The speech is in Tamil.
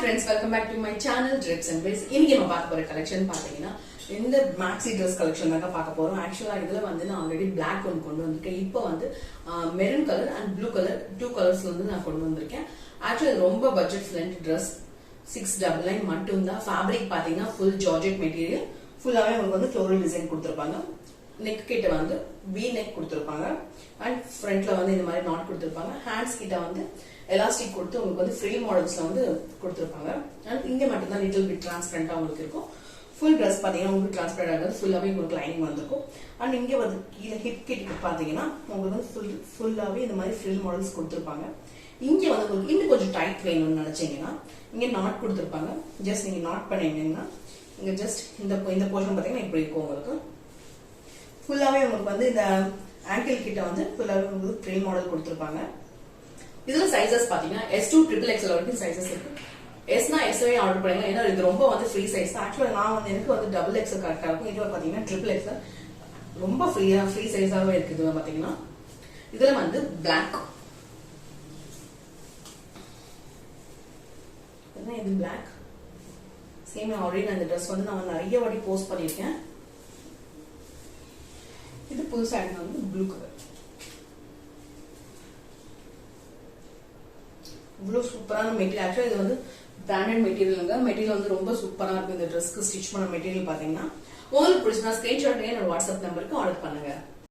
friends, welcome back to my channel Drapes and Ways. இன்னைக்கு நம்ம பார்க்க போற கலெக்ஷன் பாத்தீங்கன்னா இந்த மேக்ஸி ட்ரெஸ் கலெக்ஷன் தான் பார்க்க போறோம். ஆக்சுவலா இதுல வந்து நான் ஆல்ரெடி Black ஒன்னு கொண்டு வந்திருக்கேன். இப்போ வந்து maroon colour and blue colour two கலர்ஸ்ல வந்து நான் கொண்டு வந்திருக்கேன். ஆக்சுவலி ரொம்ப பட்ஜெட் ஃப்ரெண்ட்லி ட்ரெஸ் 699 மட்டும் தான். ஃபேப்ரிக் பாத்தீங்கன்னா ஃபுல் ஜார்ஜெட் மெட்டீரியல். ஃபுல்லாவே உங்களுக்கு வந்து ஃப்ளோரல் டிசைன் கொடுத்திருப்பாங்க. நெக் கிட்ட வந்து வி நெக் கொடுத்திருப்பாங்க அண்ட் ஃப்ரண்ட்ல வந்து இந்த மாதிரி நாட் கொடுத்திருப்பாங்க. ஹேண்ட்ஸ் கிட்ட வந்து எலாஸ்டிக் கொடுத்து உங்களுக்கு வந்து ஃப்ரீ மாடல்ஸ்ல வந்து கொடுத்திருப்பாங்க. அண்ட் இங்க மட்டும் தான் லிட்டில் பிட் டிரான்ஸ்பரண்டா உங்களுக்கு இருக்கும். ஃபுல் ட்ரெஸ் பாத்தீங்கன்னா உங்களுக்கு டிரான்ஸ்பரண்ட் ஆகுது. ஃபுல்லாவே உங்களுக்கு லைனிங் வந்திருக்கும். அண்ட் இங்க வந்து கீழே ஹிப் கிட்ட பாத்தீங்கன்னா உங்களுக்கு வந்து ஃபுல்லாவே இந்த மாதிரி ஃப்ரில் மாடல்ஸ் கொடுத்திருப்பாங்க. இங்க வந்து உங்களுக்கு இன்னும் கொஞ்சம் டைட் வேணும்னு நினைச்சீங்கன்னா இங்க நாட் கொடுத்திருப்பாங்க. ஜஸ்ட் நீங்க நாட் பண்ணிட்டீங்கன்னா இங்க ஜஸ்ட் இந்த போர்ஷன் பாத்தீங்கன்னா இப்படி இருக்கும். உங்களுக்கு ஃபுல்லாவே உங்களுக்கு வந்து இந்த ஆங்கிள் கிட்ட வந்து ஃபுல்லாவே உங்களுக்கு ஃப்ரில் மாடல் கொடுத்திருப்பாங்க. இதுல சைசஸ் பாத்தீங்கன்னா S2 XXL வரைக்கும் சைசஸ் இருக்கு. எஸ்னா எஸ்வே ஆர்டர் பண்ணுங்க. ஏன்னா இது ரொம்ப வந்து ஃப்ரீ சைஸ் தான். ஆக்சுவலா நான் வந்து எனக்கு வந்து XXL கரெக்டா இருக்கும். இதுல பாத்தீங்கன்னா XXL ரொம்ப ஃப்ரீ சைஸாவே இருக்குது. பாத்தீங்கன்னா இதுல வந்து பிளாக் இது பிளாக் சேம் ஆல்ரெடி நான் இந்த ட்ரெஸ் வந்து நான் நிறைய வாட்டி போஸ்ட் பண்ணிருக்கேன். இது புதுசா வந்து ப்ளூ கலர். இவ்வளவு சூப்பரான மெட்டீரியல். ஆக்சுவலா இது வந்து பிராண்டட் மெட்டீரியலுங்க. மெட்டீரியல் வந்து ரொம்ப சூப்பரா இருக்கும். இந்த ட்ரெஸ்க்கு ஸ்டிச் பண்ண மெட்டீரியல் பாத்தீங்கன்னா உங்களுக்கு பிடிச்சா ஸ்கிரீன்ஷாட் என்னோட வாட்ஸ்அப் நம்பருக்கு ஆர்டர் பண்ணுங்க.